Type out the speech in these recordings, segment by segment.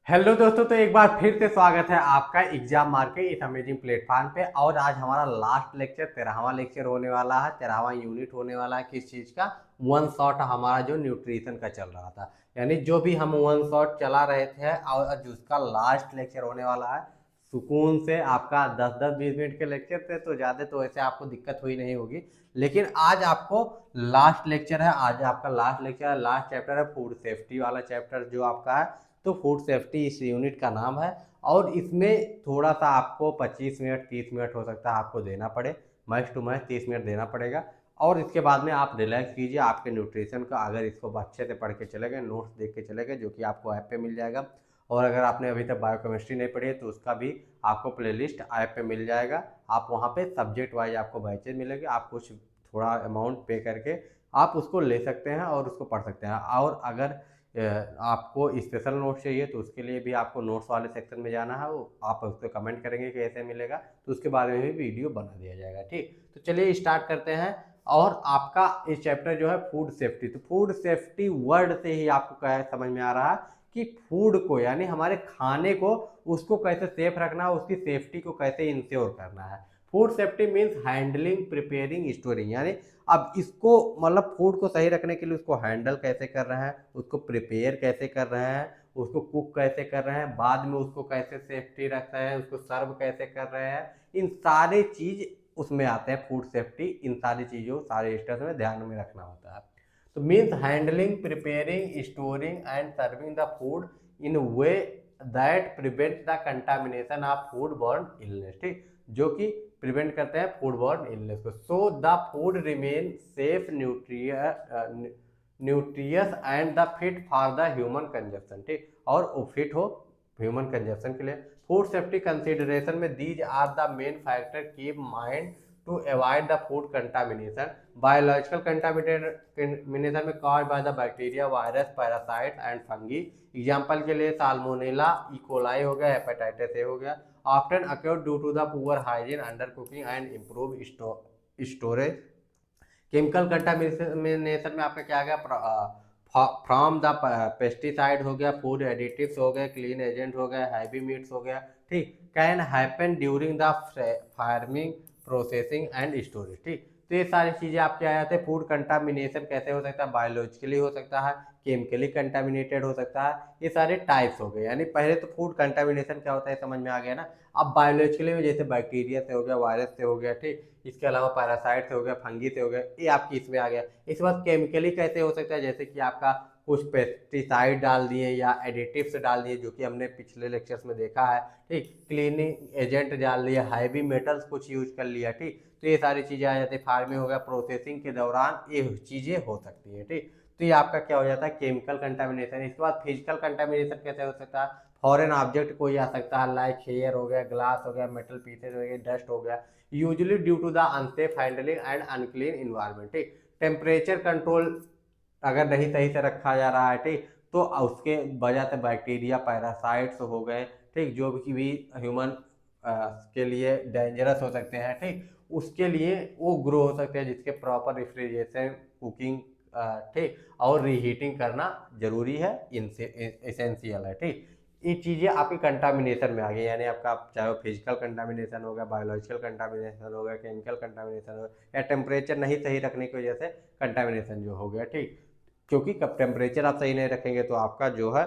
Hello दोस्तों, तो एक बार फिर से स्वागत है आपका एग्जाम मार्क के इस अमेजिंग प्लेटफॉर्म पे। और आज हमारा लास्ट लेक्चर 13वां लेक्चर होने वाला है। 13वां यूनिट होने वाला है किस चीज़ का? वन शॉट हमारा जो न्यूट्रिशन का चल रहा था, यानी जो भी हम वन शॉट चला रहे थे और जिसका लास्ट लेक्चर होने वाला है। सुकून से आपका 10-10 20 मिनट के लेक्चर थे तो ज़्यादा तो ऐसे आपको दिक्कत हुई नहीं होगी। लेकिन आज आपको लास्ट लेक्चर है, आज आपका लास्ट लेक्चर है, लास्ट चैप्टर है फूड सेफ्टी वाला चैप्टर जो आपका है। तो फूड सेफ्टी इस यूनिट का नाम है। और इसमें थोड़ा सा आपको 25 मिनट 30 मिनट हो सकता है आपको देना पड़े, मैक्स टू मैक्स 30 मिनट देना पड़ेगा। और इसके बाद में आप रिलैक्स कीजिए। आपके न्यूट्रिशन का अगर इसको अच्छे से पढ़ के चले गए, नोट्स देख के चले गए, जो कि आपको ऐप पे मिल जाएगा। और अगर आपने अभी तक बायोकेमिस्ट्री नहीं पढ़ी है तो उसका भी आपको प्लेलिस्ट ऐप पे मिल जाएगा। आप वहाँ पे सब्जेक्ट वाइज आपको बैचेज मिलेंगे। आप कुछ थोड़ा अमाउंट पे करके आप उसको ले सकते हैं और उसको पढ़ सकते हैं। और अगर आपको स्पेशल नोट्स चाहिए तो उसके लिए भी आपको नोट्स वाले सेक्शन में जाना है। वो आप उस पर कमेंट करेंगे कि कैसे मिलेगा, तो उसके बारे में भी वीडियो बना दिया जाएगा। ठीक, तो चलिए स्टार्ट करते हैं। और आपका इस चैप्टर जो है फूड सेफ्टी, तो फूड सेफ्टी वर्ड से ही आपको क्या समझ में आ रहा है कि फूड को, यानी हमारे खाने को, उसको कैसे सेफ रखना है, उसकी सेफ्टी को कैसे इंश्योर करना है। Food safety means handling, preparing, storing, यानी अब इसको मतलब फूड को सही रखने के लिए उसको हैंडल कैसे कर रहे हैं, उसको प्रिपेयर कैसे कर रहे हैं, उसको कुक कैसे कर रहे हैं, बाद में उसको कैसे सेफ्टी रख रहे हैं, उसको सर्व कैसे कर रहे हैं। इन सारे चीज उसमें आते हैं फूड सेफ्टी। इन सारी चीजों, सारे स्टेप्स में ध्यान में रखना होता है। तो means handling, preparing, storing and serving the food in way that prevent the contamination of food borne illness. ठीक, जो कि प्रिवेंट करते हैं फूड बॉर्न इलनेस को। So the food remain safe, nutritious and the fit for the human consumption. ठीक, और वो fit हो ह्यूमन कंजप्शन के लिए। फूड सेफ्टी कंसिडरेशन में these are the main factor keep mind to avoid the food contamination. Biological contamination में caused by the bacteria, virus, parasite and fungi. Example के लिए साल्मोनेला, इकोलाई हो गया, hepatitis A हो गया। Often occur due to the poor hygiene, under cooking and improve storage. Chemical contamination में आपका क्या आ गया? फ्रॉम द पेस्टिसाइड हो गया, फूड एडिटिव्स हो गए, क्लीन एजेंट हो गया, हैवी मीट्स हो गया। ठीक, can happen during the farming, processing and storage. ठीक, तो ये सारी चीजें आपके आ जाते हैं। फूड कंटामिनेशन कैसे हो सकता है? बायोलॉजिकली हो सकता है, केमिकली कंटामिनेटेड हो सकता है। ये सारे टाइप्स हो गए। यानी पहले तो फूड कंटामिनेशन क्या होता है समझ में आ गया ना। अब बायोलॉजिकली में जैसे बैक्टीरिया से हो गया, वायरस से हो गया, ठीक, इसके अलावा पैरासाइट से हो गया, फंगी से हो गया, ये आपकी इसमें आ गया। इसके बाद केमिकली कैसे हो सकता है? जैसे कि आपका कुछ पेस्टिसाइड डाल दिए या एडिटिव्स डाल दिए, जो कि हमने पिछले लेक्चर्स में देखा है। ठीक, क्लीनिंग एजेंट डाल दिया, हैवी मेटल्स कुछ यूज कर लिया। ठीक, तो ये सारी चीजें आ जाती है। फार्मिंग हो गया, प्रोसेसिंग के दौरान ये चीजें हो सकती है। ठीक, तो ये आपका क्या हो जाता है? Chemical contamination. इसके बाद फिजिकल कंटामिनेशन कैसे हो सकता है? फॉरेन ऑब्जेक्ट कोई आ सकता है, लाइक हेयर हो गया, ग्लास हो गया, मेटल पीसेज हो गए, डस्ट हो गया, usually due to the unsafe handling and unclean environment. ठीक, टेम्परेचर कंट्रोल अगर नहीं सही से रखा जा रहा है, ठीक, तो उसके वजह से बैक्टीरिया, पैरासाइट्स हो गए, ठीक, जो भी ह्यूमन के लिए डेंजरस हो सकते हैं, ठीक, उसके लिए वो ग्रो हो सकते हैं, जिसके प्रॉपर रेफ्रिजरेशन, कुकिंग, ठीक, और रीहीटिंग करना जरूरी है, इसेंशियल है। ठीक, ये चीज़ें आपकी कंटामिनेशन में आ गई। यानी आपका चाहे वो फिजिकल कंटामिनेशन हो गया, बायोलॉजिकल कंटामिनेशन हो गया, केमिकल कंटामिनेशन हो गया, या टेम्परेचर नहीं सही रखने की वजह से कंटामिनेशन जो हो गया। ठीक, क्योंकि कब टेम्परेचर आप सही नहीं रखेंगे तो आपका जो है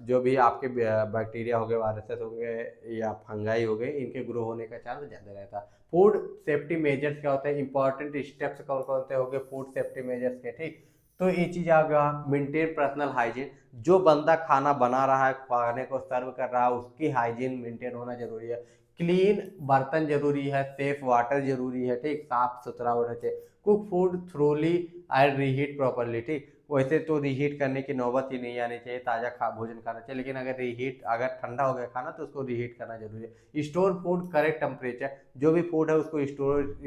जो भी आपके बैक्टीरिया हो गए, वायरसेस हो गए या फंगाई हो गए, इनके ग्रो होने का चांस ज़्यादा रहता है। फूड सेफ्टी मेजर्स क्या होते हैं? इंपॉर्टेंट स्टेप्स कौन कौन से हो गए फूड सेफ्टी मेजर्स के? ठीक, तो ये चीज़ आ गया। मेंटेन पर्सनल हाइजीन, जो बंदा खाना बना रहा है, खाने को सर्व कर रहा है, उसकी हाइजीन मेंटेन होना जरूरी है। क्लीन बर्तन जरूरी है, सेफ वाटर जरूरी है, ठीक, साफ सुथरा होना चाहिए। Cook food thoroughly and reheat properly. ठीक, वैसे तो रीहीट करने की नौबत ही नहीं आनी चाहिए, ताज़ा भोजन खाना चाहिए, लेकिन अगर रीहीट, अगर ठंडा हो गया खाना तो उसको रीहीट करना जरूरी है। स्टोर फूड करेक्ट टेम्परेचर, जो भी फूड है उसको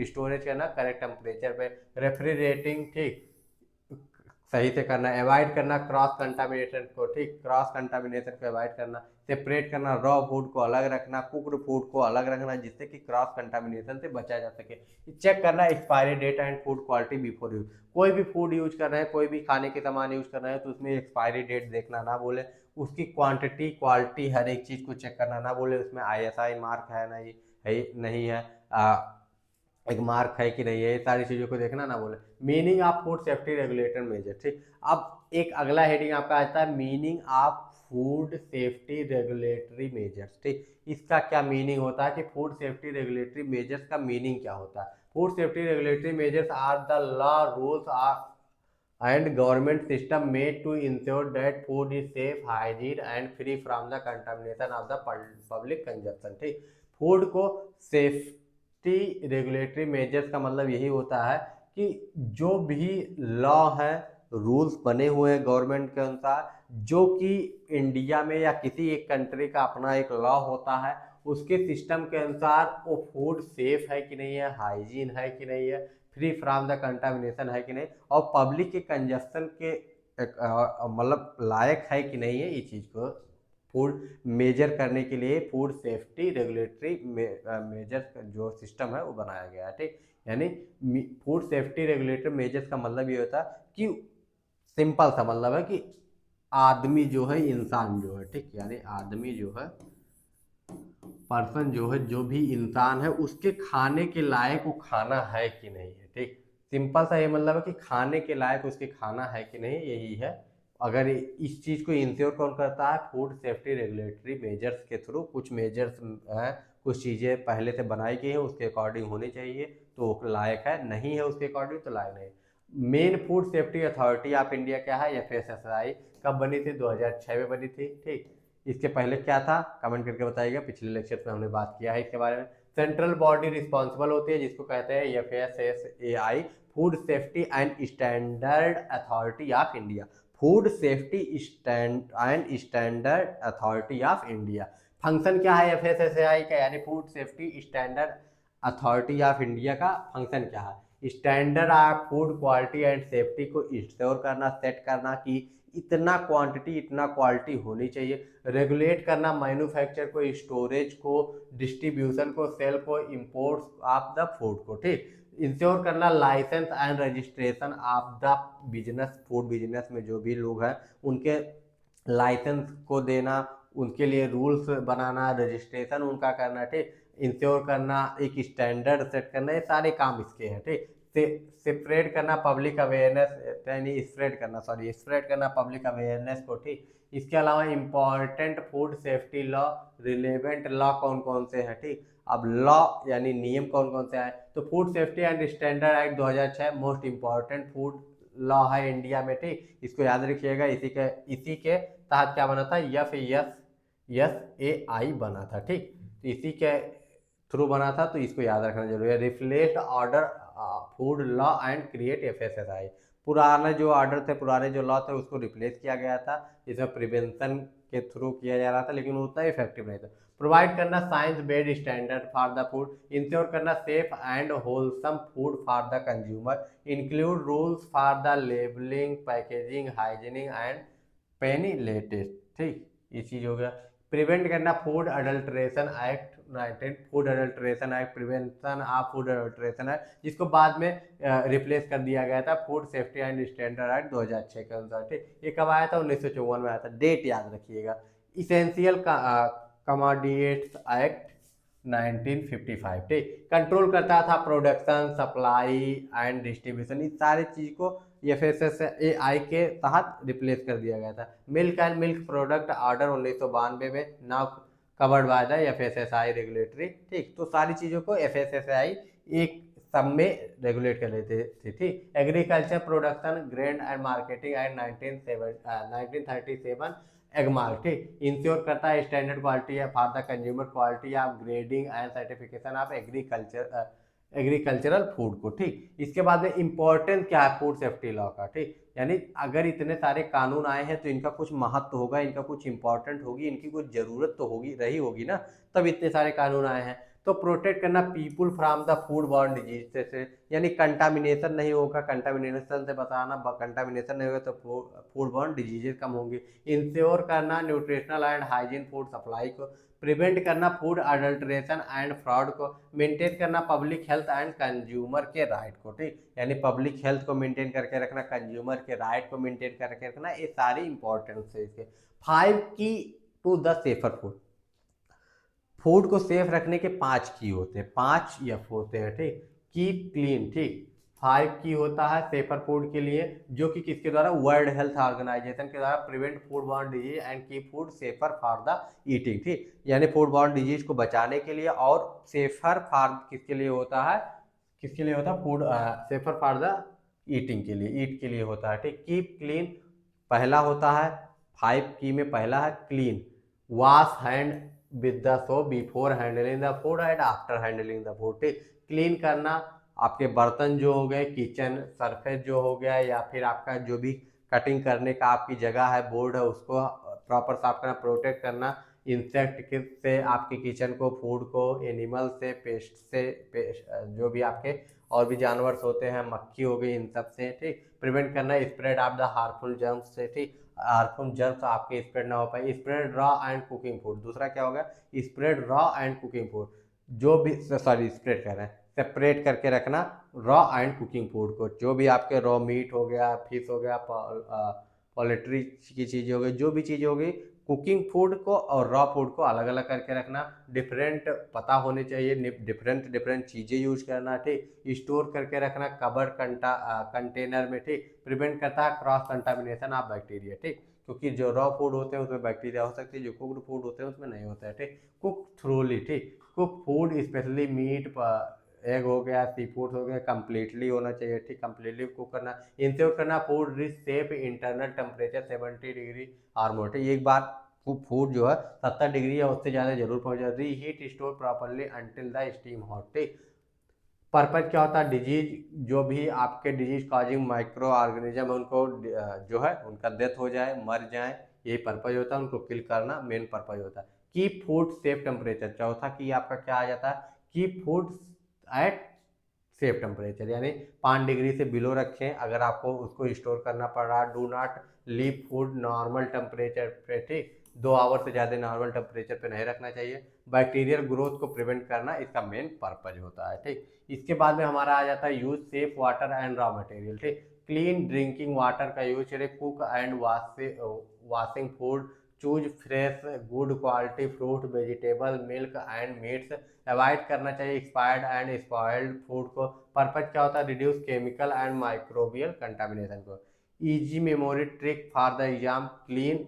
स्टोरेज करना करेक्ट टेम्परेचर पे। रेफ्रिजरेटिंग, ठीक, सही से करना, अवॉइड करना क्रॉस कंटामिनेशन को, ठीक, क्रॉस कंटामिनेशन को अवॉइड करना, सेपरेट करना, रॉ फूड को अलग रखना, कुक्ड फूड को अलग रखना, जिससे कि क्रॉस कंटामिनेशन से बचा जा सके। चेक करना expiry date and food quality before use. कोई भी फूड यूज कर रहे हैं, कोई भी खाने के सामान यूज कर रहे हैं, तो उसमें एक्सपायरी डेट देखना ना बोले, उसकी क्वांटिटी क्वालिटी हर एक चीज को चेक करना ना बोले, उसमें ISI मार्क है नहीं है, नहीं है, एक मार्क है कि नहीं है, ये सारी चीज़ों को देखना ना बोले। Meaning of food safety regulator measure, ठीक। अब एक अगला हेडिंग आपका आता है meaning of food safety regulatory measures, ठीक। इसका क्या मीनिंग होता है कि फूड सेफ्टी रेगुलेटरी मेजर्स का मीनिंग क्या होता है। Food safety regulatory measures are the law rules are and government system made to ensure that food is safe, hygiene and free from the contamination of the public consumption, ठीक। Food को safety regulatory measures का मतलब यही होता है कि जो भी लॉ है, रूल्स बने हुए हैं गवर्नमेंट के अनुसार, जो कि इंडिया में या किसी एक कंट्री का अपना एक लॉ होता है, उसके सिस्टम के अनुसार वो फूड सेफ है कि नहीं है, हाइजीन है कि नहीं है, फ्री फ्रॉम द कंटामिनेशन है कि नहीं, और पब्लिक के कंजप्शन के मतलब लायक है कि नहीं है, ये चीज़ को फूड मेजर करने के लिए फूड सेफ्टी रेगुलेटरी मेजर जो सिस्टम है वो बनाया गया है, ठीक। यानी फूड सेफ्टी रेगुलेटरी मेजर्स का मतलब ये होता है कि सिंपल सा मतलब है कि आदमी जो है, इंसान जो है, ठीक, यानी आदमी जो है, पर्सन जो है, जो भी इंसान है, उसके खाने के लायक वो खाना है कि नहीं है, ठीक। सिंपल सा ये मतलब है कि खाने के लायक उसके खाना है कि नहीं, यही है। अगर इस चीज़ को इंश्योर कौन करता है, फूड सेफ्टी रेगुलेटरी मेजर्स के थ्रू। कुछ मेजर्स हैं, कुछ चीज़ें पहले से बनाई गई हैं, उसके अकॉर्डिंग होनी चाहिए तो लायक है, नहीं है उसके अकॉर्डिंग तो लायक नहीं। Main food safety authority of India क्या है, FSSAI। कब बनी थी, 2006 में बनी थी, ठीक। इसके पहले क्या था, कमेंट करके बताइएगा, पिछले लेक्चर में हमने बात किया है इसके बारे में। सेंट्रल बॉडी रिस्पॉन्सिबल होती है जिसको कहते हैं FSSAI, food safety and standard authority of India. Food safety and standard authority of India. Function क्या है FSSAI का, यानी food safety standard authority of India का फंक्शन क्या है, standard of food quality and safety को इंश्योर करना, set करना कि इतना क्वांटिटी इतना क्वालिटी होनी चाहिए, रेगुलेट करना मैन्युफैक्चर को, स्टोरेज को, डिस्ट्रीब्यूशन को, सेल को, इंपोर्ट्स ऑफ द फूड को, ठीक। इंश्योर करना license and registration of the business, food business में जो भी लोग हैं उनके लाइसेंस को देना, उनके लिए रूल्स बनाना, रजिस्ट्रेशन उनका करना, ठीक। इंश्योर करना, एक स्टैंडर्ड सेट करना, ये सारे काम इसके हैं, ठीक। स्प्रेड करना पब्लिक अवेयरनेस, यानी स्प्रेड करना, सॉरी, स्प्रेड करना पब्लिक अवेयरनेस को, ठीक। इसके अलावा important food safety law, relevant law कौन कौन से हैं, ठीक। अब लॉ यानी नियम कौन कौन से हैं, तो food safety and standard act 2006 most important food law है इंडिया में, ठीक। इसको याद रखिएगा। इसी के तहत क्या बना था, FSSAI बना था, ठीक। तो इसी के थ्रू बना था, तो इसको याद रखना जरूरी है। Replaced order food law and create FSSAI। पुराने जो ऑर्डर थे, पुराने जो लॉ थे, उसको रिप्लेस किया गया था, इसमें प्रिवेंशन के थ्रू किया जा रहा था, लेकिन उतना इफेक्टिव नहीं था। प्रोवाइड करना science based standard for the food, ensure करना safe and wholesome food for the consumer, include rules for the labelling, packaging, hygiene and penalties, ठीक, ये चीज हो गया। प्रिवेंट करना food adulteration act 19, food adulteration act, prevention of food adulteration act, जिसको बाद में रिप्लेस कर दिया गया था food safety and standard act 2006 के अनुसार, ठीक। ये कब आया था, 1954 में आया था, डेट याद रखिएगा। इसेंशियल कमोडिटीज एक्ट 1955, ठीक। कंट्रोल करता था प्रोडक्शन, सप्लाई एंड डिस्ट्रीब्यूशन, इस सारी चीज को FSSAI के तहत रिप्लेस कर दिया गया था। Milk and milk product order 1992 में now covered by the FSSAI regulatory, ठीक। तो सारी चीज़ों को FSSAI एक सब में रेगुलेट कर लेते थे, ठीक। Agriculture production grain and marketing and 1937 Agmark, ठीक। इंश्योर करता है standard quality for the consumer quality of grading and certification of agricultural food को, ठीक। इसके बाद में इंपॉर्टेंस क्या है फूड सेफ्टी लॉ का, ठीक। यानी अगर इतने सारे कानून आए हैं तो इनका कुछ महत्व होगा, इनका कुछ इंपॉर्टेंट होगी, इनकी कुछ जरूरत तो होगी, रही होगी ना, तब इतने सारे कानून आए हैं। तो प्रोटेक्ट करना people from the food borne disease से, यानी कंटामिनेशन नहीं होगा, कंटामिनेशन से बचाना, कंटामिनेशन नहीं होगा तो फूड बॉर्न डिजीजेज कम होंगी। इंश्योर करना nutritional and hygiene food supply को, प्रिवेंट करना फूड अडल्ट्रेशन एंड फ्रॉड को, मेंटेन करना पब्लिक हेल्थ एंड कंज्यूमर के राइट को, ठीक, यानी पब्लिक हेल्थ को मेंटेन करके रखना, कंज्यूमर के राइट को मेंटेन करके रखना, ये सारी इंपॉर्टेंस है इसके। 5 key to the safer food, food को सेफ रखने के 5 की होते हैं, 5 एफ होते हैं, ठीक। कीप क्लीन, ठीक, 5 की होता है सेफर फूड के लिए, जो कि किसके द्वारा, वर्ल्ड हेल्थ ऑर्गेनाइजेशन के द्वारा, prevent food borne disease and keep food safer for the eating, ठीक, यानी फूड बॉर्न डिजीज को बचाने के लिए, और सेफर फॉर किसके लिए होता है, किसके लिए होता है, food safer for the eating के लिए, ईट के लिए होता है, ठीक। कीप क्लीन पहला होता है, 5 की में पहला है clean, wash hand with the soap before handling the food and after handling the food, ठीक, क्लीन करना आपके बर्तन जो हो गए, किचन सरफेस जो हो गया, या फिर आपका जो भी कटिंग करने का आपकी जगह है, बोर्ड है, उसको प्रॉपर साफ करना, प्रोटेक्ट करना इंसेक्ट से आपके किचन को, फूड को, एनिमल से, पेस्ट जो भी आपके और भी जानवर होते हैं, मक्खी हो गई, इन सब से, ठीक, प्रिवेंट करना spread of the harmful germs से, ठीक, हार्मफुल जर्म्स आपके स्प्रेड ना हो पाए, spread raw and cooking food, दूसरा क्या होगा, spread raw and cooking food, जो भी, सॉरी स्प्रेड कर रहे हैं, सेपरेट करके रखना रॉ एंड कुकिंग फूड को, जो भी आपके रॉ मीट हो गया, फिश हो गया, पोल्ट्री की चीज़ हो गई, जो भी चीज़ हो गई, कुकिंग फूड को और रॉ फूड को अलग अलग करके रखना, डिफरेंट पता होने चाहिए, डिफरेंट डिफरेंट चीज़ें यूज करना, ठीक, स्टोर करके रखना कवर कंटेनर में, ठीक, प्रिवेंट करता है क्रॉस कंटामिनेशन ऑफ बैक्टीरिया, ठीक, क्योंकि जो रॉ फूड होते हैं उसमें बैक्टीरिया हो सकती है, जो कुक्ड फूड होते हैं उसमें नहीं होता है, ठीक। कुक थ्रूली, ठीक, cook food specially meat, egg हो गया, सी फूड हो गया, कम्प्लीटली होना चाहिए, ठीक, कम्प्लीटली कुक करना, इंश्योर करना food rich safe internal temperature 70 degree और मोर, एक बार फूड जो है 70 डिग्री या उससे ज़्यादा जरूर पहुंच जाए, reheat store properly until the steam hot, ठीक। पर्पज क्या होता है, डिजीज जो भी आपके डिजीज कॉजिंग माइक्रो ऑर्गेनिज्म उनको जो है उनका डेथ हो जाए, मर जाए, यही पर्पज होता है, उनको किल करना मेन पर्पज होता है। कीप फूड सेफ टेम्परेचर, चौथा की आपका क्या आ जाता है, keep food at safe temperature, यानी 5 डिग्री से बिलो रखें अगर आपको उसको स्टोर करना पड़ रहा है। Do not leave food normal temperature पे, ठीक, 2 आवर से ज़्यादा नॉर्मल टेम्परेचर पे नहीं रखना चाहिए। बैक्टीरियल ग्रोथ को प्रिवेंट करना इसका मेन पर्पज होता है, ठीक। इसके बाद में हमारा आ जाता है use safe water and raw material, ठीक, क्लीन ड्रिंकिंग वाटर का यूज करें, cook and washing food, choose fresh good quality fruit, vegetable, milk and meats, avoid करना चाहिए एक्सपायर्ड एंड स्पॉइल्ड फूड को। पर्पज क्या होता है, reduce chemical and microbial contamination को। Easy memory trick for the exam, clean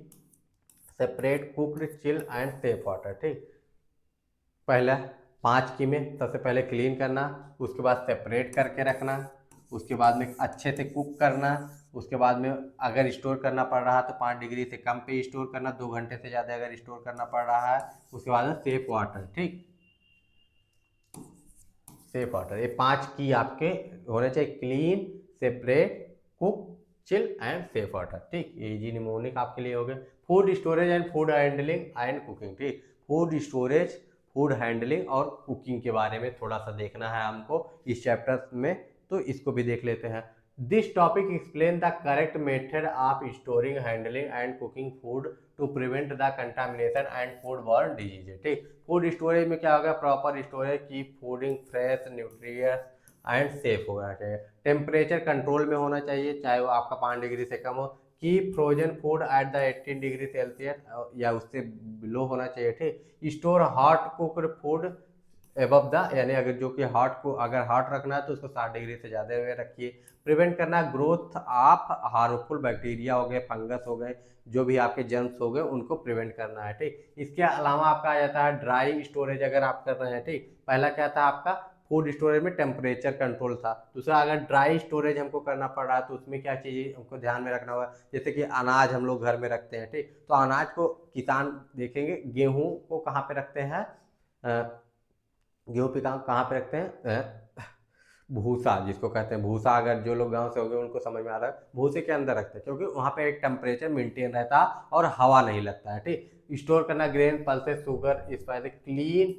separate cooked chill and safe water, ठीक, पहला 5 की में सबसे पहले क्लीन करना, उसके बाद सेपरेट करके रखना, उसके बाद में अच्छे से कुक करना, उसके बाद में अगर स्टोर करना पड़ रहा है तो 5 डिग्री से कम पे स्टोर करना, 2 घंटे से ज़्यादा अगर स्टोर करना पड़ रहा है, उसके बाद में सेफ वाटर, ठीक, सेफ वाटर, ये 5 की आपके होने चाहिए, clean separate cook chill and safe water, ठीक, इजी निमोनिक आपके लिए हो गए। Food storage and food handling and cooking, ठीक, फूड स्टोरेज, फूड हैंडलिंग और कुकिंग के बारे में थोड़ा सा देखना है हमको इस चैप्टर में, तो इसको भी देख लेते हैं। This topic explain the correct method of storing, handling and cooking food to prevent the contamination and food borne disease, ठीक। फूड स्टोरेज में क्या होगा, प्रॉपर स्टोरेज की फूडिंग फ्रेश न्यूट्रियस एंड सेफ होना चाहिए, टेम्परेचर कंट्रोल में होना चाहिए, चाहे वो आपका 5 डिग्री से कम हो, की frozen food at the 18 degree Celsius या उससे बिलो होना चाहिए, ठीक। Store hot cooked food above the, यानी अगर जो कि हॉट को अगर हॉट रखना है तो उसको 60 डिग्री से ज़्यादा में रखिए। प्रिवेंट करना ग्रोथ ऑफ हार्मफुल बैक्टीरिया हो गए, फंगस हो गए, जो भी आपके जर्म्स हो गए उनको प्रिवेंट करना है, ठीक। इसके अलावा आपका आ जाता है ड्राई स्टोरेज अगर आप कर रहे हैं, ठीक, पहला क्या था आपका फूड स्टोरेज में टेम्परेचर कंट्रोल था, दूसरा अगर ड्राई स्टोरेज हमको करना पड़ रहा है तो उसमें क्या चीज़ हमको ध्यान में रखना होगा, जैसे कि अनाज हम लोग घर में रखते हैं, ठीक, तो अनाज को किसान देखेंगे, गेहूँ को कहाँ पे रखते हैं, गेहूँ पे कहाँ पे रखते हैं, भूसा जिसको कहते हैं, भूसा अगर जो लोग गांव से हो गए उनको समझ में आ रहा है, भूसे के अंदर रखते हैं क्योंकि वहाँ पे एक टेम्परेचर मेंटेन रहता है और हवा नहीं लगता है, ठीक। स्टोर करना grain pulses sugar spices, clean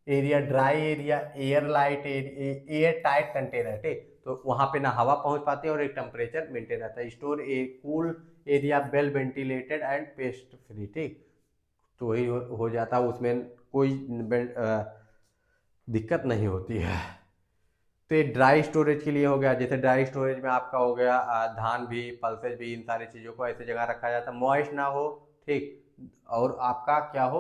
area, dry area, air light area, air tight container, ठीक, तो वहां पे ना हवा पहुंच पाती है और एक टेम्परेचर मेंटेन रहता है। Store A cool area, well ventilated and paste free, ठीक, तो वही हो जाता है, उसमें कोई दिक्कत नहीं होती है। तो ये ड्राई स्टोरेज के लिए हो गया। जैसे ड्राई स्टोरेज में आपका हो गया धान भी, पल्सेज भी, इन सारी चीज़ों को ऐसे जगह रखा जाता है मॉइस्ट ना हो, ठीक, और आपका क्या हो,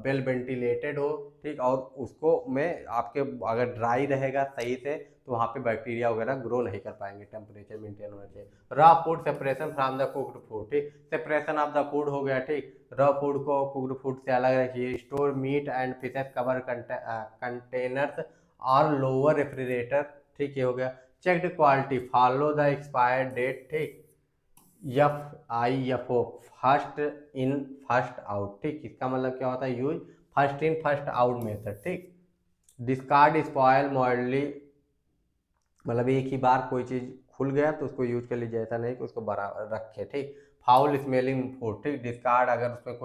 वेल वेंटिलेटेड हो, ठीक, और उसको में आपके अगर ड्राई रहेगा सही से तो वहाँ पे बैक्टीरिया वगैरह ग्रो नहीं कर पाएंगे, टेम्परेचर मेंटेन होना चाहिए। Raw food separation from the cooked food, ठीक, सेपरेशन ऑफ द फूड हो गया, ठीक, रॉ फूड को कुक्ड फूड से अलग रखिए। Store meat and fishes cover containers और लोअर रेफ्रिजरेटर, ठीक, ये हो गया। Checked quality, follow the expired date, ठीक, FIFO, first in first out, ठीक, इसका मतलब क्या होता है, use first in first out method, ठीक। डिस्कार्ड स्पॉयल मॉडली, मतलब एक ही बार कोई चीज़ खुल गया तो उसको यूज कर लीजिए, ऐसा नहीं कि उसको बड़ा रखे, ठीक। फाउल स्मेलिंग फूड, ठीक, डिस्कार्ड, अगर उसमें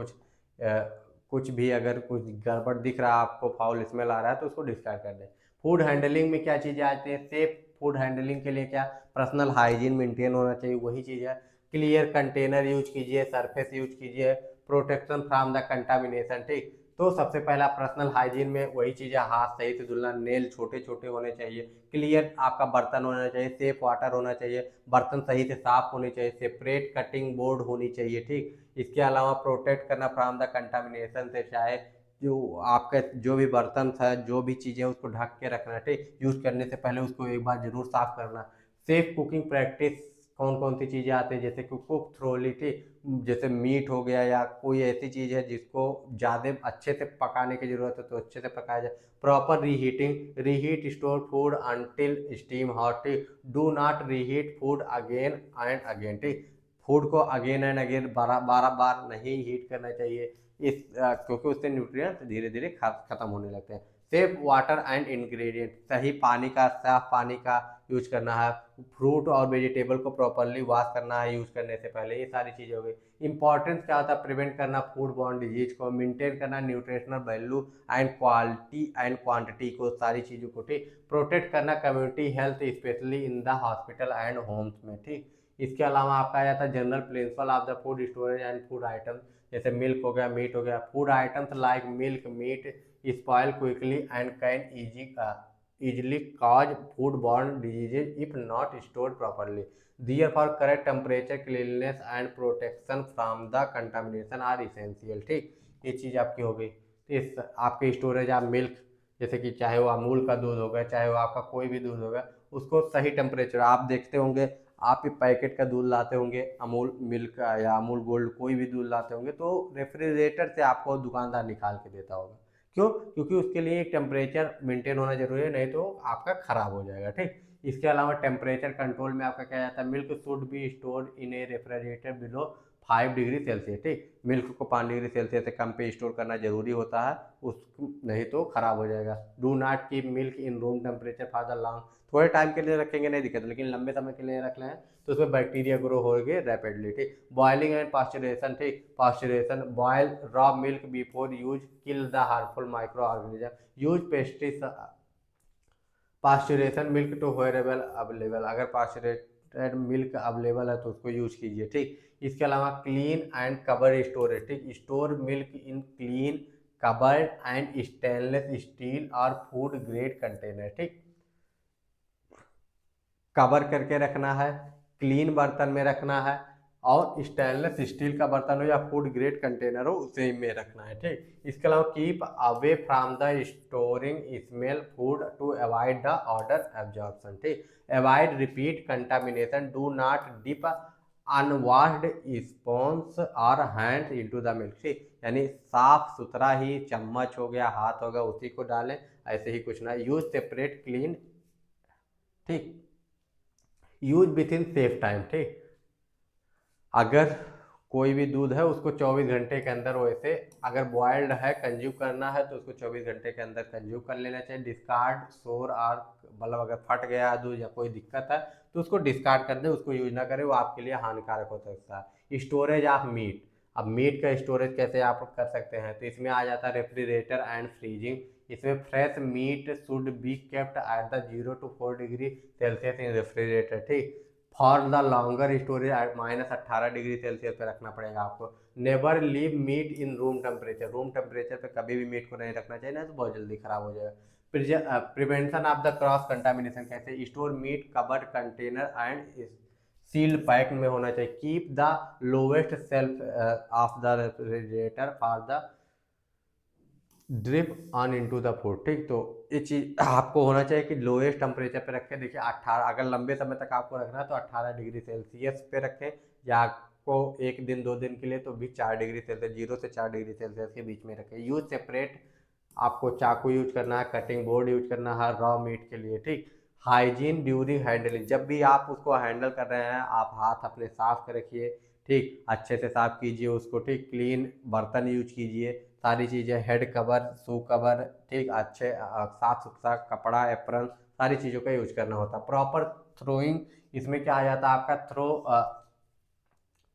कुछ भी अगर कुछ गड़बड़ दिख रहा है आपको, फाउल स्मेल आ रहा है तो उसको डिस्कार्ड कर दें। फूड हैंडलिंग में क्या चीज़ें आती हैं, सेफ फूड हैंडलिंग के लिए क्या, पर्सनल हाइजीन मेंटेन होना चाहिए, वही चीज़ है। क्लियर कंटेनर यूज कीजिए, सरफेस यूज कीजिए, प्रोटेक्शन फ्रॉम द कंटामिनेशन, ठीक, तो सबसे पहला पर्सनल हाइजीन में वही चीज़ें, हाथ सही से धुलना, नेल छोटे छोटे होने चाहिए, क्लियर आपका बर्तन होना चाहिए, सेफ वाटर होना चाहिए, बर्तन सही से साफ होने चाहिए, सेपरेट कटिंग बोर्ड होनी चाहिए, ठीक। इसके अलावा प्रोटेक्ट करना फ्रॉम द कंटामिनेशन से, चाहे जो आपका जो भी बर्तन था, जो भी चीज़ें उसको ढक के रखना, ठीक, यूज़ करने से पहले उसको एक बार जरूर साफ करना। सेफ कुकिंग प्रैक्टिस, कौन कौन सी चीज़ें आती हैं, जैसे कि कुक थ्रोली, ठीक, जैसे मीट हो गया या कोई ऐसी चीज़ है जिसको ज़्यादा अच्छे से पकाने की ज़रूरत है तो अच्छे से पकाया जाए। Proper reheating, reheat store food until steam hot, ठीक, do not reheat food again and again, ठीक, फूड को अगेन एंड अगेन बारह बारह बार नहीं हीट करना चाहिए, क्योंकि उससे न्यूट्रिएंट्स धीरे धीरे खत्म होने लगते हैं। सेफ वाटर एंड इंग्रेडिएंट, सही पानी का, साफ पानी का यूज करना है। फ्रूट और वेजिटेबल को प्रॉपरली वॉश करना है यूज करने से पहले, ये सारी चीज़ें हो गई। इंपॉर्टेंस क्या होता है, प्रिवेंट करना फूड बॉर्न डिजीज को, मेंटेन करना nutritional value and quality and quantity को, सारी चीज़ों को, ठीक, प्रोटेक्ट करना community health specially in the hospital and homes में, ठीक। इसके अलावा आपका आ जाता है general principle of the food storage and food items, जैसे मिल्क हो गया, मीट हो गया, food items like milk meat spoil quickly and can easily cause foodborne diseases if not stored properly. Therefore, correct temperature, cleanliness and protection from the contamination are essential, ठीक, ये चीज़ आपकी हो गई। इस आपके स्टोरेज, आप मिल्क, जैसे कि चाहे वो अमूल का दूध होगा, चाहे वो आपका कोई भी दूध होगा, उसको सही टेम्परेचर, आप देखते होंगे, आप भी पैकेट का दूध लाते होंगे, अमूल मिल्क या अमूल गोल्ड कोई भी दूध लाते होंगे तो रेफ्रिजरेटर से आपको दुकानदार निकाल के देता होगा, क्यों, क्योंकि उसके लिए एक टेम्परेचर मेंटेन होना जरूरी है, नहीं तो आपका खराब हो जाएगा, ठीक। इसके अलावा टेम्परेचर कंट्रोल में आपका क्या जाता है, milk should be stored in A refrigerator below 5 degree Celsius, ठीक, मिल्क को 5 डिग्री सेल्सियस से कम पे स्टोर करना जरूरी होता है, उस नहीं तो खराब हो जाएगा। Do not keep milk in room temperature for the long, थोड़े टाइम के लिए रखेंगे नहीं दिक्कत, लेकिन लंबे समय के लिए रख लें तो उसमें बैक्टीरिया ग्रो होंगे रैपिडली, ठीक। बॉइलिंग एंड पास्चुरेशन, ठीक, pasteurisation, boil raw milk before use kill the harmful micro organism, use pesticide, pasteurisation milk to variable available, अगर पास्चुरेटेड मिल्क अवेलेबल है तो उसको यूज कीजिए, ठीक। इसके अलावा क्लीन एंड कवर स्टोरेज, ठीक, store milk in clean covered and stainless steel और फूड ग्रेड कंटेनर, ठीक, कवर करके रखना है, क्लीन बर्तन में रखना है, और स्टेनलेस स्टील का बर्तन हो या फूड ग्रेड कंटेनर हो उसे में रखना है, ठीक। इसके अलावा keep away from the storing smell food to avoid the odour absorption, ठीक, avoid repeat contamination, do not dip unwashed spoons और हैंड इनटू द मिल्क, ठीक, यानी साफ सुथरा ही चम्मच हो गया, हाथ हो गया, उसी को डालें, ऐसे ही कुछ ना, यूज सेपरेट क्लीन, ठीक, use with in safe time, ठीक, अगर कोई भी दूध है उसको 24 घंटे के अंदर, वैसे अगर बॉयल्ड है कंज्यूम करना है तो उसको 24 घंटे के अंदर कंज्यूम कर लेना चाहिए। डिस्कार्ड शोर और, मतलब अगर फट गया है दूध या कोई दिक्कत है तो उसको डिस्कार्ड कर दे, उसको यूज ना करें, वो आपके लिए हानिकारक हो सकता है। स्टोरेज ऑफ मीट, अब मीट का स्टोरेज कैसे आप कर सकते हैं, तो इसमें आ जाता है रेफ्रिजरेटर एंड फ्रीजिंग, इसमें fresh meat should be kept at the 0 to 4 degree Celsius in refrigerator, ठीक। For the longer storage -18 degree Celsius पे रखना पड़ेगा आपको। Never leave meat in room temperature, room temperature पे कभी भी मीट को नहीं रखना चाहिए, ना तो बहुत जल्दी खराब हो जाएगा। Prevention of the cross contamination, कैसे store meat covered container and sealed pack में होना चाहिए। Keep the lowest shelf of the refrigerator for the drip on into the food, ठीक। तो ये चीज़ आपको होना चाहिए कि लोएस्ट टेम्परेचर पे रखें। देखिए 18, अगर लंबे समय तक आपको रखना है तो 18 डिग्री सेल्सियस पे रखें, या आपको 1 दिन 2 दिन के लिए तो भी 4 डिग्री सेल्सियस, 0 से 4 डिग्री सेल्सियस के बीच में रखें। यूज सेपरेट, आपको चाकू यूज करना है, कटिंग बोर्ड यूज करना है रॉ मीट के लिए, ठीक। हाइजीन ड्यूरिंग हैंडलिंग, जब भी आप उसको हैंडल कर रहे हैं आप हाथ अपने साफ कर रखिए, ठीक। अच्छे से साफ कीजिए उसको, ठीक। क्लीन बर्तन यूज कीजिए, सारी चीज़ें, हेड कवर, शू कवर, ठीक। अच्छे साफ सुथरा कपड़ा, एप्रन, सारी चीज़ों का यूज करना होता है। प्रॉपर थ्रोइंग, इसमें क्या आ जाता है आपका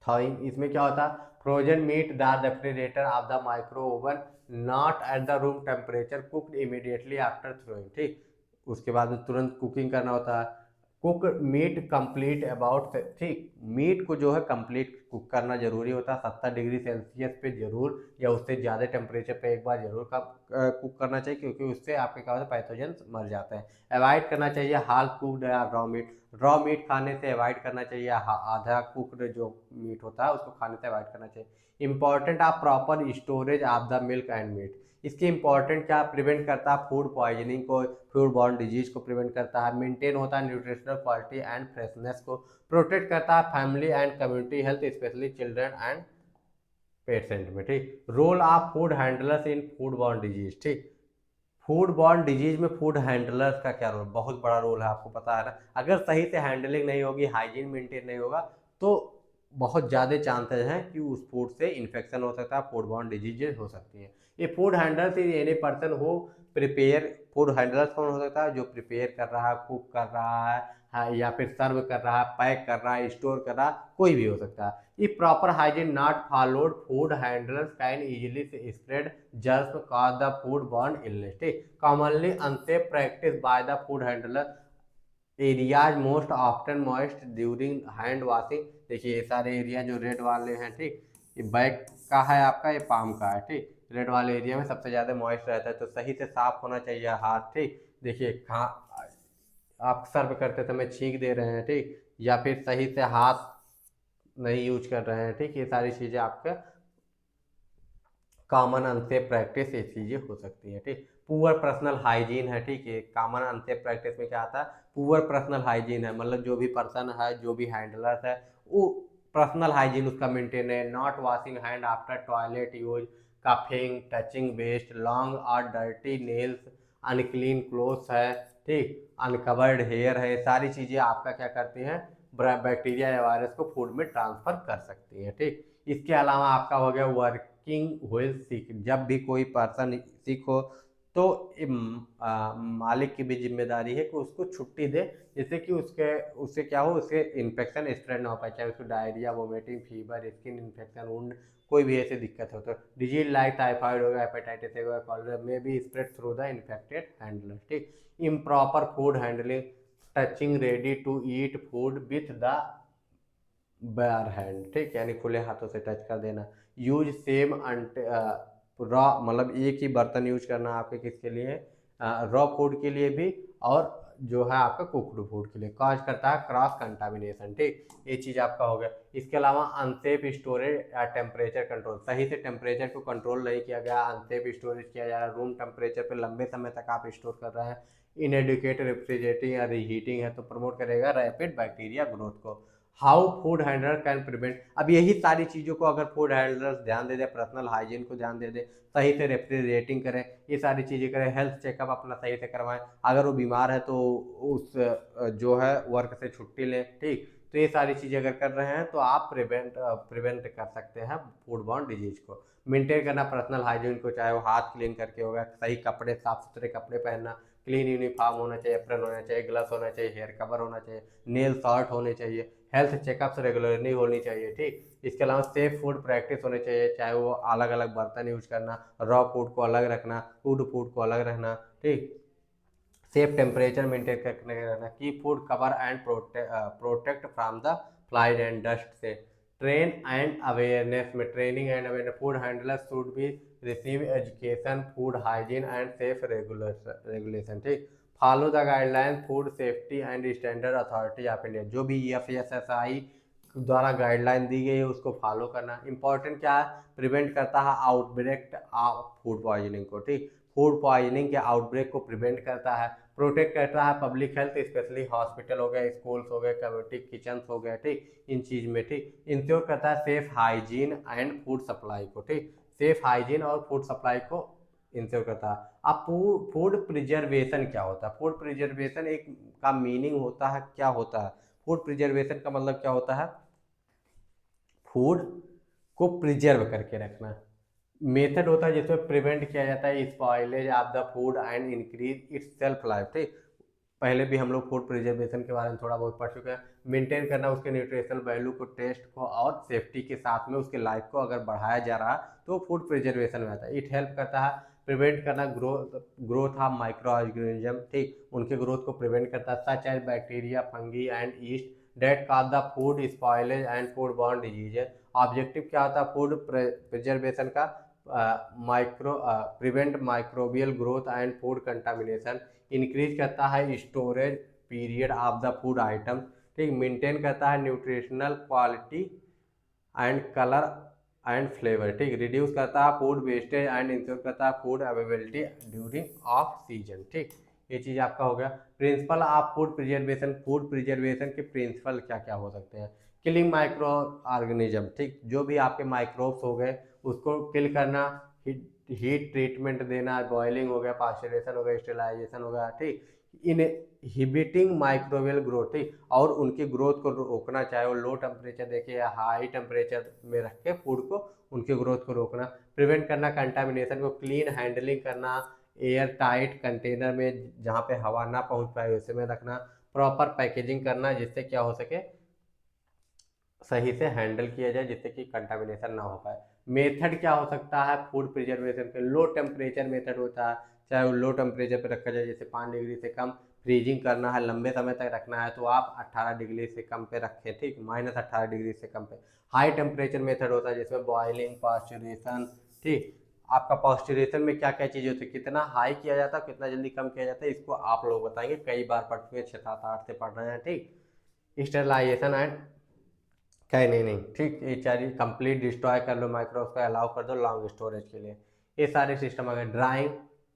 थ्रोइंग, इसमें क्या होता है, frozen meat the refrigerator of the micro oven not at the room temperature, cooked immediately after throwing, ठीक। उसके बाद में तुरंत कुकिंग करना होता है। कुक मीट कंप्लीट अबाउट, ठीक। मीट को जो है कंप्लीट कुक करना जरूरी होता है 70 डिग्री सेल्सियस पे जरूर, या उससे ज़्यादा टेम्परेचर पे एक बार जरूर कुक करना चाहिए, क्योंकि उससे आपके क्या होता है, पैथोजन मर जाते हैं। अवॉइड करना चाहिए हाफ कुकड या रॉ मीट, रॉ मीट खाने से अवॉइड करना चाहिए, आधा कुकड जो मीट होता है उसको खाने से अवॉइड करना चाहिए। Important of proper storage of the milk and meat, इसकी इंपॉर्टेंट क्या, प्रिवेंट करता है फूड पॉइजनिंग को, फूड बॉर्न डिजीज को प्रिवेंट करता है, मेंटेन होता है न्यूट्रिशनल क्वालिटी एंड फ्रेशनेस को, प्रोटेक्ट करता है family and community health specially children and patient में, ठीक। Role of food handlers in food borne disease, ठीक। फूड बॉर्न डिजीज में फूड हैंडलर्स का क्या रोल, बहुत बड़ा रोल है, आपको पता है ना। अगर सही से हैंडलिंग नहीं होगी, हाइजीन मेंटेन नहीं होगा, तो बहुत ज़्यादा चांसेस हैं कि उस फूड से इन्फेक्शन हो सकता है, फूड बॉर्न डिजीजेज हो सकती हैं। ये food handlers is any person हो प्रिपेयर, फूड हैंडलर्स कौन हो सकता है, जो प्रिपेयर कर रहा है, कुक कर रहा है, हाँ, या फिर सर्व कर रहा है, पैक कर रहा है, स्टोर कर रहा है, कोई भी हो सकता है। If proper hygiene not followed, food handlers can easily spread germs cause the foodborne illness, ठीक। Commonly unsafe practice by the food handler areas most often moist during hand washing, देखिए ये सारे एरिया जो रेड वाले हैं, ठीक। ये back का है आपका, ये पाम का है, ठीक। रेड वाले एरिया में सबसे ज़्यादा मॉइस्ट रहता है, तो सही से साफ होना चाहिए हाथ, ठीक। देखिए आप सर्व करते समय छींक दे रहे हैं, ठीक, या फिर सही से हाथ नहीं यूज कर रहे हैं, ठीक। ये सारी चीज़ें आपका कॉमन अनसेफ प्रैक्टिस, ये चीज़ें हो सकती हैं, ठीक। पुअर पर्सनल हाइजीन है, ठीक है। कॉमन अनसेफ प्रैक्टिस में क्या आता है, पुअर पर्सनल हाइजीन है, मतलब जो भी पर्सन है, जो भी हैंडलर है, वो पर्सनल हाइजीन उसका मेंटेन है। Not washing hand after toilet use, coughing, touching waste, long और डर्टी नेल्स, अनक्लीन क्लोथ्स है, ठीक। अनकवर्ड हेयर है, सारी चीज़ें आपका क्या करती हैं, बैक्टीरिया या वायरस को फूड में ट्रांसफर कर सकती हैं, ठीक। इसके अलावा आपका हो गया वर्किंग व्हिल सिक, जब भी कोई पर्सन सिक हो तो मालिक की भी जिम्मेदारी है कि उसको छुट्टी दे, जिससे कि उससे क्या हो, उससे इन्फेक्शन स्प्रेड ना हो पाए, चाहे उसको diarrhoea, vomiting, fever, skin infection, wound, कोई भी ऐसी दिक्कत हो तो डिजीज लाइक टाइफाइड हो गया, हेपेटाइटिस हो गया, कॉलरा में भी spread through the infected handler, ठीक। Improper food handling, touching ready to eat food with the bare hand, ठीक, यानी खुले हाथों से टच कर देना। यूज सेम रॉ, मतलब एक ही बर्तन यूज करना आपके किसके लिए, रॉ फूड के लिए भी, और जो है आपका कुकड फूड के लिए, कॉज करता है क्रॉस कंटामिनेशन, ठीक। ये चीज़ आपका हो गया। इसके अलावा अनसेफ स्टोरेज या टेम्परेचर कंट्रोल, सही से टेम्परेचर को कंट्रोल नहीं किया गया, अनसेफ स्टोरेज किया जा रहा है, रूम टेम्परेचर पर लंबे समय तक आप स्टोर कर रहे हैं, इनएडुकेट रेफ्रिजरेटिंग या रीहीटिंग है, तो प्रमोट करेगा रैपिड बैक्टीरिया ग्रोथ को। How food handler can prevent, अब यही सारी चीज़ों को अगर फूड हैंडलर्स ध्यान दे दे, पर्सनल हाइजीन को ध्यान दे दे, सही से रेफ्रिजरेटिंग करें, ये सारी चीज़ें करें, हेल्थ चेकअप अपना सही से करवाएं, अगर वो बीमार है तो उस जो है वर्क से छुट्टी लें, ठीक। तो ये सारी चीज़ें अगर कर रहे हैं तो आप प्रिवेंट कर सकते हैं फूड बॉर्न डिजीज को। मेंटेन करना पर्सनल हाइजीन को, चाहे वो हाथ क्लीन करके होगा, सही कपड़े, साफ सुथरे कपड़े पहनना, क्लीन यूनिफॉर्म होना चाहिए, एप्रन होना चाहिए, ग्लव्स होना चाहिए, हेयर कवर होना चाहिए, नेल शॉर्ट होने चाहिए, हेल्थ चेकअप्स रेगुलरली होनी चाहिए। ठीक, इसके अलावा सेफ फूड प्रैक्टिस होनी चाहिए, चाहे वो अलग अलग बर्तन यूज करना, रॉ फूड को अलग रखना, फूड को अलग रखना। ठीक, सेफ टेम्परेचर मेंटेन करके रहना, की food cover and protect from the flies and dust से। ट्रेन एंड अवेयरनेस में, training and awareness, food handlers should be receive education, food hygiene and safe regulation. ठीक, follow the guideline food safety and standard authority of India, जो भी FSSAI द्वारा guideline दी गई है उसको follow करना। इंपॉर्टेंट क्या है, प्रिवेंट करता है आउटब्रेक ऑफ फूड पॉइजनिंग को। ठीक, फूड पॉइजनिंग के आउटब्रेक को प्रिवेंट करता है, प्रोटेक्ट करता है पब्लिक हेल्थ, स्पेशली हॉस्पिटल हो गए, स्कूल्स हो गए, कम्युनिटी किचन हो गए। ठीक, इन चीज में। ठीक, इंश्योर करता है safe hygiene and food supply को। ठीक, सेफ हाइजीन और फूड सप्लाई को इंश्योर करता है। अब फूड प्रिजर्वेशन क्या होता है? फूड प्रिजर्वेशन एक का मीनिंग होता है, क्या होता है फूड प्रिजर्वेशन का मतलब क्या होता है? फूड को प्रिजर्व करके रखना। मेथड होता है जिसमें प्रिवेंट किया जाता है spoilage of the food and increase its self life. ठीक, पहले भी हम लोग फूड प्रिजर्वेशन के बारे में थोड़ा बहुत पढ़ चुके हैं। मेंटेन करना उसके न्यूट्रिशनल वैल्यू को, टेस्ट को और सेफ्टी के साथ में उसके लाइफ को अगर बढ़ाया जा रहा तो फूड प्रिजर्वेशन में आता है। इट हेल्प करता है प्रिवेंट करना ग्रोथ ऑफ माइक्रो ऑर्गेनिज्म। ठीक, उनके ग्रोथ को प्रिवेंट करता है, such as bacteria, fungi and yeast that cause the food spoilage and food borne diseases. Objective क्या होता है फूड प्रिजर्वेशन का? Micro prevent microbial growth and food contamination, increase करता है storage period of the food item. ठीक, maintain करता है nutritional quality and colour and flavour. ठीक, रिड्यूस करता है फूड वेस्टेज एंड इंश्योर करता है food availability during off season. ठीक, ये चीज़ आपका हो गया। Principle of food preservation, food preservation के प्रिंसिपल क्या क्या हो सकते हैं? Killing micro organism. ठीक, जो भी आपके माइक्रोब्स हो गए उसको किल करना, हीट ट्रीटमेंट देना, बॉइलिंग हो गया, पास्चराइजेशन हो गया, स्टेरिलाइजेशन हो गया। ठीक, इनहिबिटिंग माइक्रोबियल ग्रोथ। ठीक, और उनकी ग्रोथ को रोकना, चाहे वो लो टेम्परेचर देके या हाई टेम्परेचर में रख के फूड को, उनके ग्रोथ को रोकना। प्रिवेंट करना कंटामिनेशन को, क्लीन हैंडलिंग करना, एयर टाइट कंटेनर में जहाँ पे हवा ना पहुँच पाए वैसे में रखना। प्रॉपर पैकेजिंग करना जिससे क्या हो सके, सही से हैंडल किया जाए, जिससे कि कंटामिनेशन ना हो पाए। मेथड क्या हो सकता है फूड प्रिजर्वेशन के? लो टेम्परेचर मेथड होता है, चाहे वो लो टेम्परेचर पे रखा जाए, जैसे 5 डिग्री से कम। फ्रीजिंग करना है, लंबे समय तक रखना है तो आप 18 डिग्री से कम पे रखें। ठीक, -18 डिग्री से कम पे। हाई टेम्परेचर मेथड होता है जिसमें बॉइलिंग, पास्चुरेशन। ठीक, आपका पास्चुरेशन में क्या क्या चीज़ होती है, कितना हाई किया जाता है, कितना जल्दी कम किया जाता है, इसको आप लोग बताएंगे, कई बार पढ़ चुके हैं, 6, 7, 8 से पढ़ रहे हैं। ठीक, स्टेरलाइजेशन एंड क्या, नहीं, ठीक, ये चाहिए कंप्लीट डिस्ट्रॉय कर लो माइक्रोब्स को, अलाउ कर दो लॉन्ग स्टोरेज के लिए। ये सारे सिस्टम अगर ड्राइंग,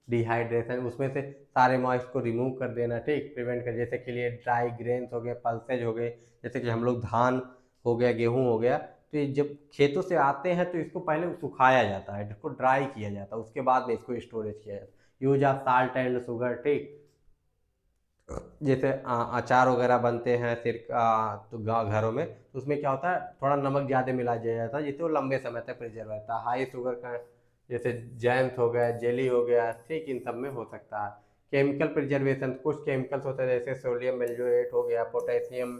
डिहाइड्रेशन, उसमें से सारे मॉइस्ट को रिमूव कर देना। ठीक, प्रिवेंट कर, जैसे के लिए ड्राई ग्रेन्स हो गए, पल्सेज हो गए, जैसे कि हम लोग धान हो गया, गेहूँ हो गया, तो ये जब खेतों से आते हैं तो इसको पहले सुखाया जाता है, इसको ड्राई किया जाता है, उसके बाद में इसको स्टोरेज किया जाता है। Use of salt and sugar. ठीक, जैसे अचार वगैरह बनते हैं सिरका, तो गाँव घरों में तो उसमें क्या होता है, थोड़ा नमक ज़्यादा मिला दिया जाता है जिससे वो लंबे समय तक प्रिजर्व रहता है। हाई शुगर का जैसे जैम्स हो गया, जेली हो गया। ठीक, इन सब में हो सकता है। केमिकल प्रिजर्वेशन, कुछ केमिकल्स होते हैं जैसे सोडियम बेंजोएट हो गया, पोटेशियम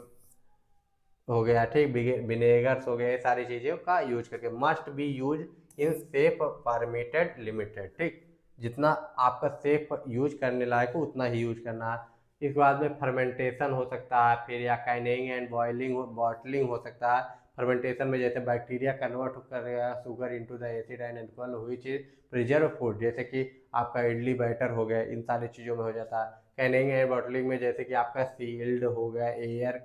हो गया। ठीक, विनेगर्स हो गए, ये सारी चीज़ों का यूज करके। Must be use in safe permitted limited. ठीक, जितना आपका सेफ यूज करने लायक हो उतना ही यूज करना है। इसके बाद में फर्मेंटेशन हो सकता है, फिर या कैनिंग एंड बॉइलिंग बॉटलिंग हो सकता है। फर्मेंटेशन में जैसे बैक्टीरिया कन्वर्ट करेगा sugar into the acid and alcohol which is preserve food, जैसे कि आपका इडली बैटर हो गया, इन सारी चीज़ों में हो जाता है। कैनिंग एंड बॉटलिंग में जैसे कि आपका सील्ड हो गया, एयर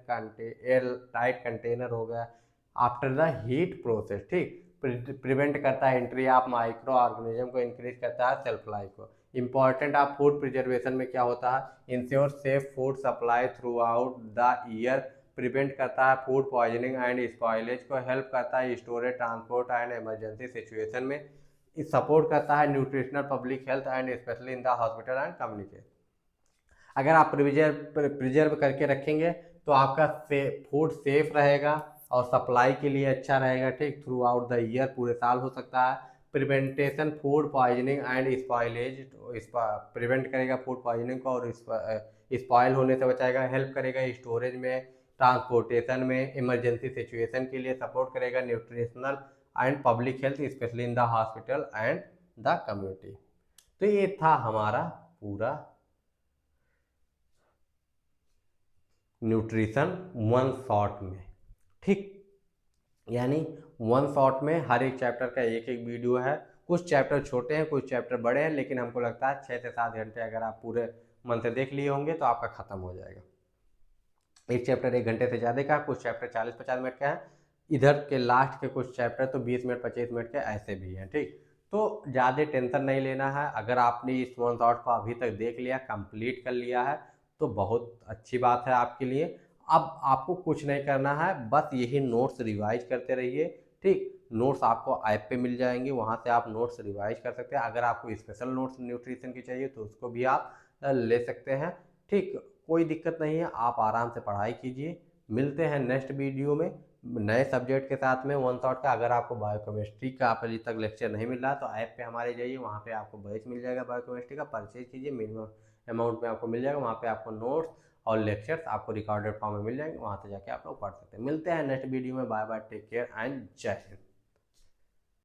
टाइट कंटेनर हो गया आफ्टर द हीट प्रोसेस। ठीक, प्रिवेंट करता है एंट्री ऑफ माइक्रो ऑर्गेनिज्म को, इंक्रीज करता है सेल्फ लाइफ को। इंपॉर्टेंट ऑफ फूड प्रिजर्वेशन में क्या होता है, ensure safe food supply through out the year, prevent करता है फूड पॉइजनिंग एंड स्पॉइलेज को, हेल्प करता है storage, transport and emergency situation में, सपोर्ट करता है nutritional public health and specially in the hospital and community. अगर आप प्रिजर्व करके रखेंगे तो आपका फूड सेफ रहेगा और सप्लाई के लिए अच्छा रहेगा। ठीक, थ्रू आउट द ईयर, पूरे साल हो सकता है। Prevention food poisoning and spoilage, prevent करेगा फूड पॉइजनिंग को और स्पॉइल होने से बचाएगा, हेल्प करेगा स्टोरेज में, ट्रांसपोर्टेशन में, इमरजेंसी सिचुएशन के लिए सपोर्ट करेगा, nutritional and public health specially in the hospital and the community. तो ये था हमारा पूरा न्यूट्रिशन वन शॉट में, ठीक। यानी वन शॉट में हर एक चैप्टर का एक एक वीडियो है। कुछ चैप्टर छोटे हैं, कुछ चैप्टर बड़े हैं, लेकिन हमको लगता है 6 से 7 घंटे अगर आप पूरे मन से देख लिए होंगे तो आपका खत्म हो जाएगा। एक चैप्टर 1 घंटे से ज़्यादा का, कुछ चैप्टर 40-50 मिनट का है, इधर के लास्ट के कुछ चैप्टर तो 20 मिनट 25 मिनट के ऐसे भी हैं, ठीक। तो ज़्यादा टेंशन नहीं लेना है। अगर आपने इस वन शॉट को अभी तक देख लिया, कंप्लीट कर लिया है, तो बहुत अच्छी बात है आपके लिए। अब आपको कुछ नहीं करना है, बस यही नोट्स रिवाइज करते रहिए, ठीक। नोट्स आपको ऐप पे मिल जाएंगे, वहाँ से आप नोट्स रिवाइज कर सकते हैं। अगर आपको स्पेशल नोट्स न्यूट्रिशन की चाहिए तो उसको भी आप ले सकते हैं, ठीक। कोई दिक्कत नहीं है, आप आराम से पढ़ाई कीजिए। मिलते हैं नेक्स्ट वीडियो में नए सब्जेक्ट के साथ में वन शॉट का। अगर आपको बायोकेमिस्ट्री का अभी तक लेक्चर नहीं मिल रहा तो ऐप पे हमारे जाइए, वहाँ पे आपको बैच मिल जाएगा बायोकेमिस्ट्री का, परचेज कीजिए, मिनिमम अमाउंट में आपको मिल जाएगा। वहाँ पे आपको नोट्स और लेक्चर्स आपको रिकॉर्डेड फॉर्म में मिल जाएंगे, वहाँ से जाके आप लोग पढ़ सकते हैं। मिलते हैं नेक्स्ट वीडियो में। Bye bye, take care and जय हिंद।